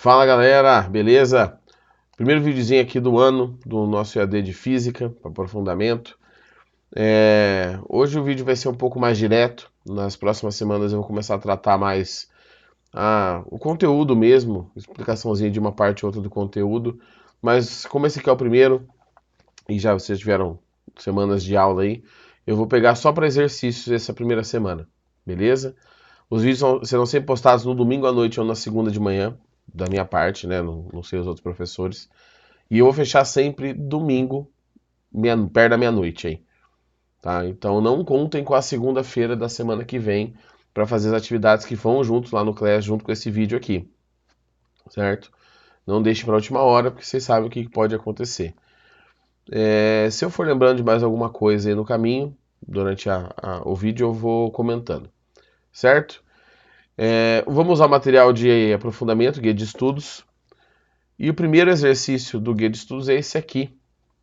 Fala galera, beleza? Primeiro videozinho aqui do ano do nosso EAD de Física, para aprofundamento. Hoje o vídeo vai ser um pouco mais direto. Nas próximas semanas eu vou começar a tratar mais o conteúdo mesmo, explicaçãozinha de uma parte ou outra do conteúdo. Mas como esse aqui é o primeiro, e já vocês tiveram semanas de aula aí, eu vou pegar só para exercícios essa primeira semana, beleza? Os vídeos serão sempre postados no domingo à noite ou na segunda de manhã, da minha parte, né? Não sei os outros professores. E eu vou fechar sempre domingo, perto da meia-noite aí. Tá? Então não contem com a segunda-feira da semana que vem para fazer as atividades que vão juntos lá no Class, junto com esse vídeo aqui. Certo? Não deixe para a última hora, porque vocês sabem o que pode acontecer. Se eu for lembrando de mais alguma coisa aí no caminho, durante o vídeo eu vou comentando. Certo? Vamos usar o material de aprofundamento, guia de estudos. E o primeiro exercício do guia de estudos é esse aqui,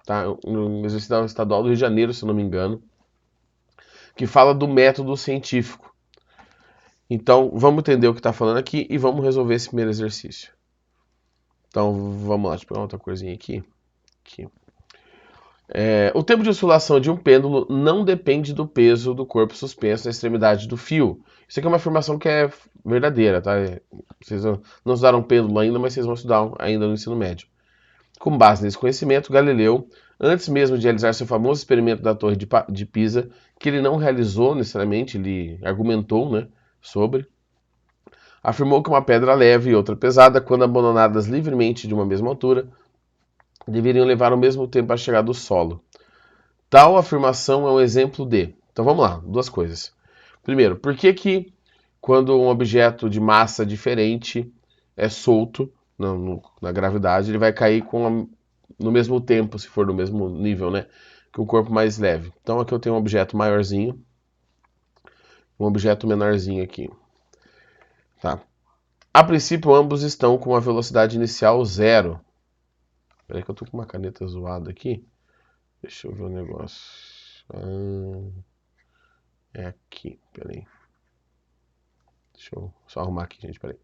tá? Um exercício estadual do Rio de Janeiro, se eu não me engano, que fala do método científico. Então, vamos entender o que está falando aqui e vamos resolver esse primeiro exercício. Então, vamos lá, deixa eu pegar outra coisinha aqui. O tempo de oscilação de um pêndulo não depende do peso do corpo suspenso na extremidade do fio. Isso aqui é uma afirmação que é verdadeira, tá? Vocês não estudaram pêndulo ainda, mas vocês vão estudar ainda no ensino médio. Com base nesse conhecimento, Galileu, antes mesmo de realizar seu famoso experimento da Torre de Pisa, que ele não realizou necessariamente, ele argumentou, né, sobre, afirmou que uma pedra leve e outra pesada, quando abandonadas livremente de uma mesma altura, deveriam levar o mesmo tempo a chegar do solo. Tal afirmação é um exemplo de... Então vamos lá, duas coisas. Primeiro, por que quando um objeto de massa diferente é solto na gravidade, ele vai cair no mesmo tempo, se for no mesmo nível, né? Que o corpo mais leve. Então aqui eu tenho um objeto maiorzinho, um objeto menorzinho aqui. Tá? A princípio, ambos estão com uma velocidade inicial zero. Espera aí que eu tô com uma caneta zoada aqui. Deixa eu ver o negócio. É aqui, peraí. Deixa eu só arrumar aqui, gente, peraí.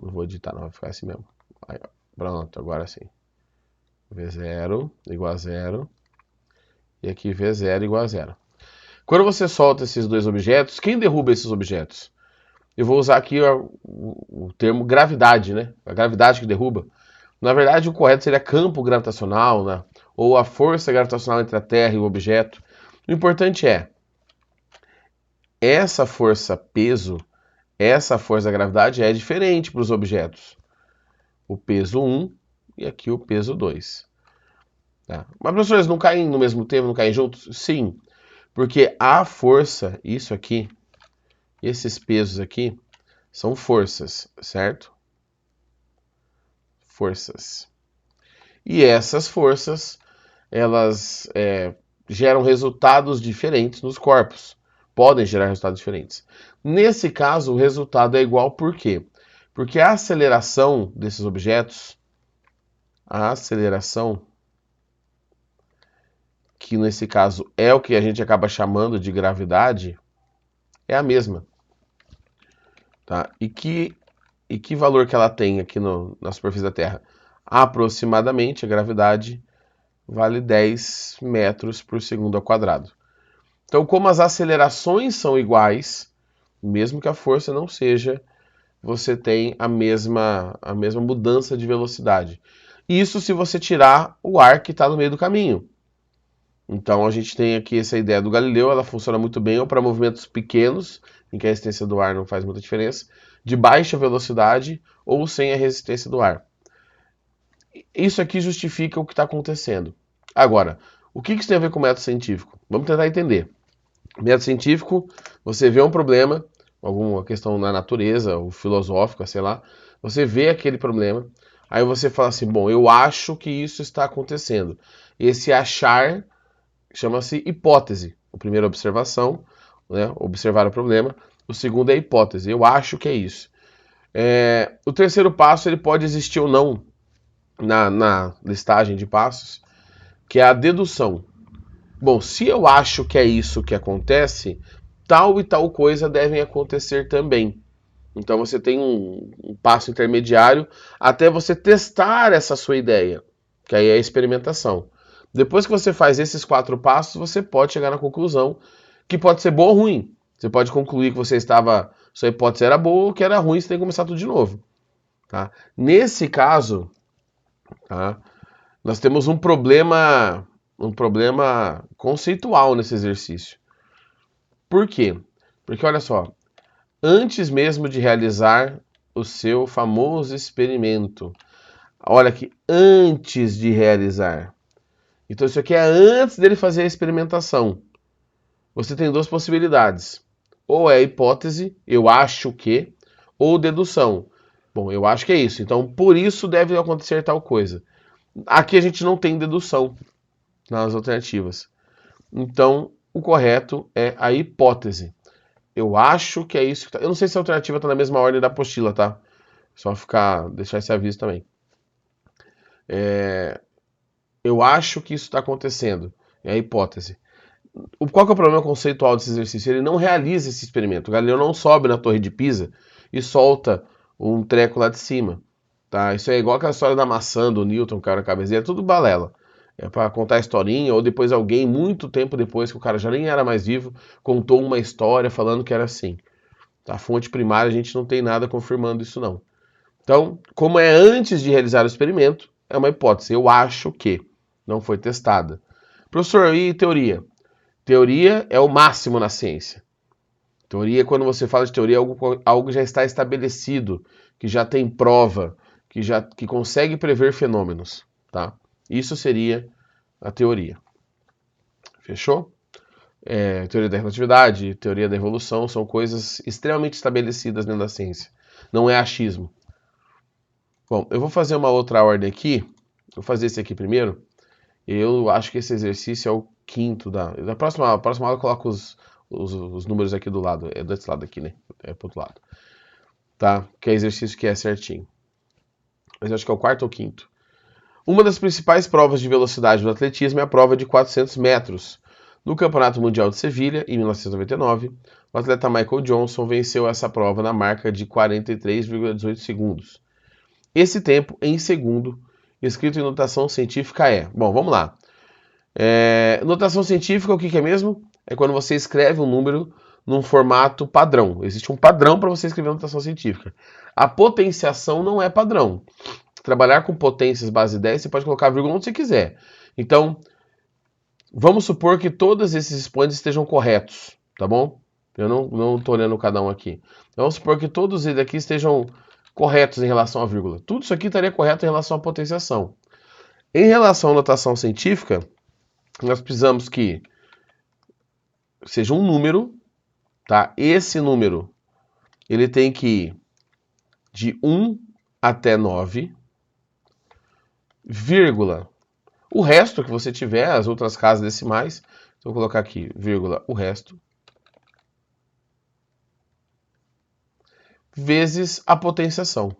Não vou editar, não, vai ficar assim mesmo. Aí, ó. Pronto, agora sim. V0 igual a 0. E aqui V0 igual a 0. Quando você solta esses dois objetos, quem derruba esses objetos? Eu vou usar aqui o termo gravidade, né? A gravidade que derruba. Na verdade, o correto seria campo gravitacional, né? Ou a força gravitacional entre a Terra e o objeto. O importante é, essa força peso, essa força da gravidade é diferente para os objetos. O peso 1 e aqui o peso 2. Tá? Mas, professores, não caem no mesmo tempo, não caem juntos? Sim, porque a força, isso aqui, esses pesos aqui, são forças, certo? Forças. E essas forças, elas geram resultados diferentes nos corpos. Podem gerar resultados diferentes. Nesse caso, o resultado é igual por quê? Porque a aceleração desses objetos, a aceleração, que nesse caso é o que a gente acaba chamando de gravidade, é a mesma. Tá? E que valor que ela tem aqui na superfície da Terra? Aproximadamente, a gravidade vale 10 metros por segundo ao quadrado. Então, como as acelerações são iguais, mesmo que a força não seja, você tem a mesma mudança de velocidade. Isso se você tirar o ar que está no meio do caminho. Então, a gente tem aqui essa ideia do Galileu, ela funciona muito bem ou para movimentos pequenos, em que a resistência do ar não faz muita diferença, de baixa velocidade ou sem a resistência do ar. Isso aqui justifica o que está acontecendo. Agora, o que isso tem a ver com o método científico? Vamos tentar entender. Método científico, você vê um problema, alguma questão na natureza, ou filosófica, sei lá, você vê aquele problema, aí você fala assim, bom, eu acho que isso está acontecendo. Esse achar chama-se hipótese. A primeira observação, né, observar o problema. O segundo é a hipótese, eu acho que é isso. O terceiro passo, ele pode existir ou não na listagem de passos, que é a dedução. Bom, se eu acho que é isso que acontece, tal e tal coisa devem acontecer também. Então você tem um passo intermediário até você testar essa sua ideia, que aí é a experimentação. Depois que você faz esses 4 passos, você pode chegar na conclusão que pode ser boa ou ruim. Você pode concluir que sua hipótese era boa ou que era ruim, você tem que começar tudo de novo. Tá? Nesse caso, tá, nós temos um problema conceitual nesse exercício. Por quê? Porque olha só, antes mesmo de realizar o seu famoso experimento, olha aqui, antes de realizar. Então isso aqui é antes dele fazer a experimentação. Você tem duas possibilidades. Ou é hipótese, eu acho que, ou dedução. Bom, eu acho que é isso. Então, por isso deve acontecer tal coisa. Aqui a gente não tem dedução nas alternativas. Então, o correto é a hipótese. Eu acho que é isso que tá. Eu não sei se a alternativa está na mesma ordem da apostila, tá? Só deixar esse aviso também. Eu acho que isso está acontecendo. É a hipótese. Qual que é o problema conceitual desse exercício? Ele não realiza esse experimento. O Galileu não sobe na Torre de Pisa e solta um treco lá de cima. Tá? Isso é igual aquela história da maçã, do Newton, cara, cabeça, é tudo balela. É para contar a historinha, ou depois alguém, muito tempo depois, que o cara já nem era mais vivo, contou uma história falando que era assim. A fonte primária, a gente não tem nada confirmando isso, não. Então, como é antes de realizar o experimento, é uma hipótese. Eu acho que não foi testada. Professor, e teoria? Teoria é o máximo na ciência. Teoria, quando você fala de teoria, algo que já está estabelecido, que já tem prova, que consegue prever fenômenos. Tá? Isso seria a teoria. Fechou? Teoria da relatividade, teoria da evolução, são coisas extremamente estabelecidas dentro da ciência. Não é achismo. Bom, eu vou fazer uma outra ordem aqui. Vou fazer esse aqui primeiro. Eu acho que esse exercício é o quinto da próxima aula eu coloco os números aqui do lado. É desse lado aqui, né? É pro outro lado. Tá? Que é exercício que é certinho. Mas eu acho que é o quarto ou quinto. Uma das principais provas de velocidade do atletismo é a prova de 400 metros. No Campeonato Mundial de Sevilha, em 1999, o atleta Michael Johnson venceu essa prova na marca de 43,18 segundos. Esse tempo, em segundo, escrito em notação científica é... Bom, vamos lá. Notação científica, o que é mesmo? É quando você escreve um número num formato padrão. Existe um padrão para você escrever notação científica. A potenciação não é padrão. Trabalhar com potências base 10, você pode colocar vírgula onde você quiser. Então, vamos supor que todos esses expoentes estejam corretos, tá bom? Eu não estou olhando cada um aqui. Vamos supor que todos eles aqui estejam corretos em relação à vírgula. Tudo isso aqui estaria correto em relação à potenciação. Em relação à notação científica, nós precisamos que seja um número, tá? Esse número, ele tem que ir de 1 até 9, vírgula. O resto que você tiver, as outras casas decimais, então, vou colocar aqui, vírgula, o resto, vezes a potenciação.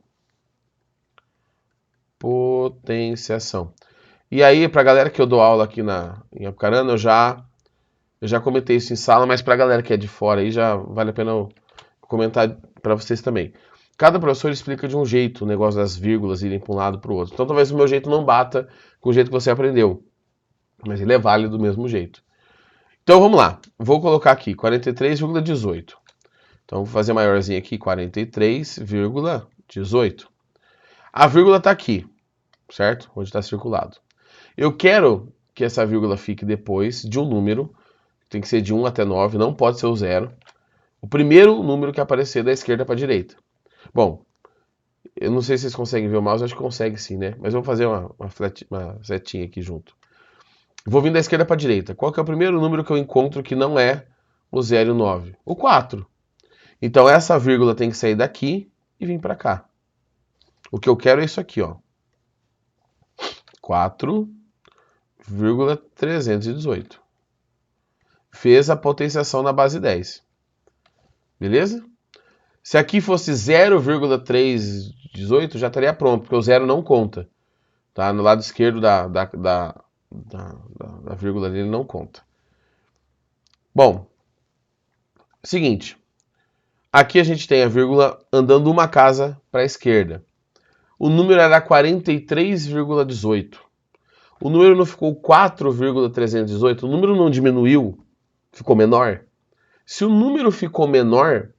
Potenciação. E aí, pra galera que eu dou aula aqui em Apucarana, eu já comentei isso em sala, mas pra galera que é de fora aí, já vale a pena eu comentar para vocês também. Cada professor explica de um jeito o negócio das vírgulas irem para um lado para o outro. Então talvez o meu jeito não bata com o jeito que você aprendeu, mas ele é válido do mesmo jeito. Então vamos lá, vou colocar aqui 43,18. Então vou fazer maiorzinho aqui, 43,18. A vírgula está aqui, certo? Onde está circulado. Eu quero que essa vírgula fique depois de um número, tem que ser de 1 até 9, não pode ser o 0. O primeiro número que aparecer da esquerda para a direita. Bom, eu não sei se vocês conseguem ver o mouse, acho que consegue sim, né? Mas eu vou fazer uma setinha aqui junto. Vou vir da esquerda para a direita. Qual que é o primeiro número que eu encontro que não é o 0 e o 9? O 4. Então essa vírgula tem que sair daqui e vir para cá. O que eu quero é isso aqui, ó. 4,318. Fez a potenciação na base 10. Beleza? Se aqui fosse 0,318, já estaria pronto, porque o 0 não conta. Tá? No lado esquerdo da vírgula dele não conta. Bom, seguinte. Aqui a gente tem a vírgula andando uma casa para a esquerda. O número era 43,18. O número não ficou 4,318? O número não diminuiu? Ficou menor? Se o número ficou menor,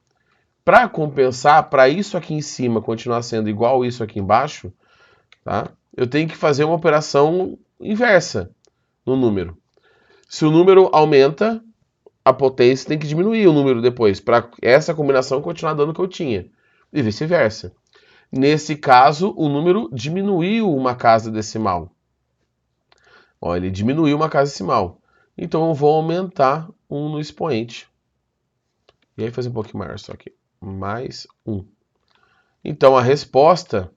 para compensar, para isso aqui em cima continuar sendo igual isso aqui embaixo, tá? Eu tenho que fazer uma operação inversa no número. Se o número aumenta, a potência tem que diminuir o número depois, para essa combinação continuar dando o que eu tinha. E vice-versa. Nesse caso, o número diminuiu uma casa decimal. Ó, ele diminuiu uma casa decimal. Então eu vou aumentar 1 no expoente. E aí fazer um pouquinho maior só aqui. Mais 1. Então a resposta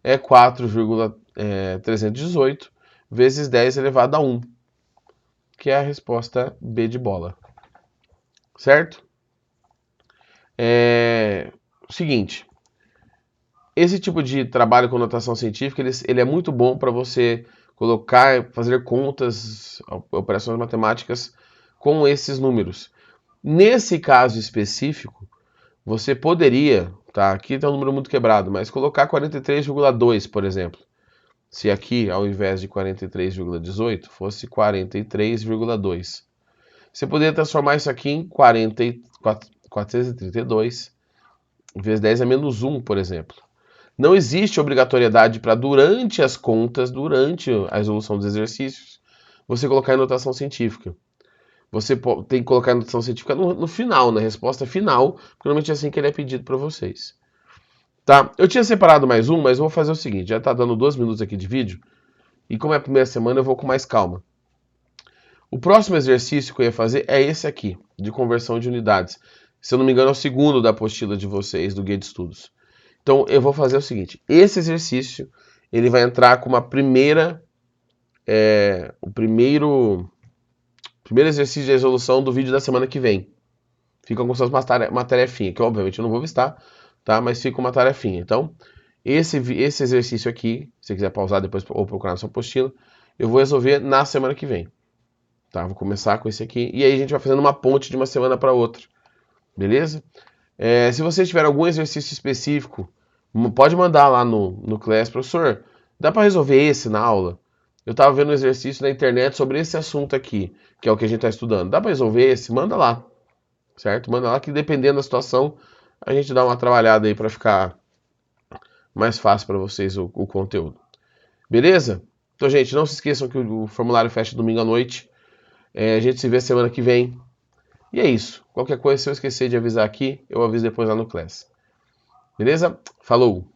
é 4,318 vezes 10 elevado a 1, que é a resposta B de bola. Certo? Seguinte, esse tipo de trabalho com notação científica, ele é muito bom para você colocar, fazer contas, operações matemáticas com esses números. Nesse caso específico, você poderia, tá? Aqui está um número muito quebrado, mas colocar 43,2, por exemplo. Se aqui, ao invés de 43,18, fosse 43,2. Você poderia transformar isso aqui em 432 vezes 10 a menos 1, por exemplo. Não existe obrigatoriedade para, durante as contas, durante a resolução dos exercícios, você colocar em notação científica. Você tem que colocar a notação científica no final, na resposta final, porque normalmente é assim que ele é pedido para vocês. Tá? Eu tinha separado mais um, mas eu vou fazer o seguinte, já está dando 2 minutos aqui de vídeo, e como é a primeira semana, eu vou com mais calma. O próximo exercício que eu ia fazer é esse aqui, de conversão de unidades. Se eu não me engano, é o segundo da apostila de vocês, do guia de estudos. Então, eu vou fazer o seguinte, esse exercício, ele vai entrar com uma primeiro exercício de resolução do vídeo da semana que vem. Fica com uma tarefinha, que obviamente eu não vou listar, tá? Mas fica uma tarefinha. Então, esse exercício aqui, se você quiser pausar depois ou procurar na sua apostila, eu vou resolver na semana que vem. Tá? Vou começar com esse aqui, e aí a gente vai fazendo uma ponte de uma semana para outra. Beleza? Se vocês tiverem algum exercício específico, pode mandar lá no Class, professor, dá para resolver esse na aula? Eu estava vendo um exercício na internet sobre esse assunto aqui, que é o que a gente está estudando. Dá para resolver esse? Manda lá, certo? Manda lá que dependendo da situação, a gente dá uma trabalhada aí para ficar mais fácil para vocês o conteúdo. Beleza? Então, gente, não se esqueçam que o formulário fecha domingo à noite. A gente se vê semana que vem. E é isso. Qualquer coisa, se eu esquecer de avisar aqui, eu aviso depois lá no Class. Beleza? Falou!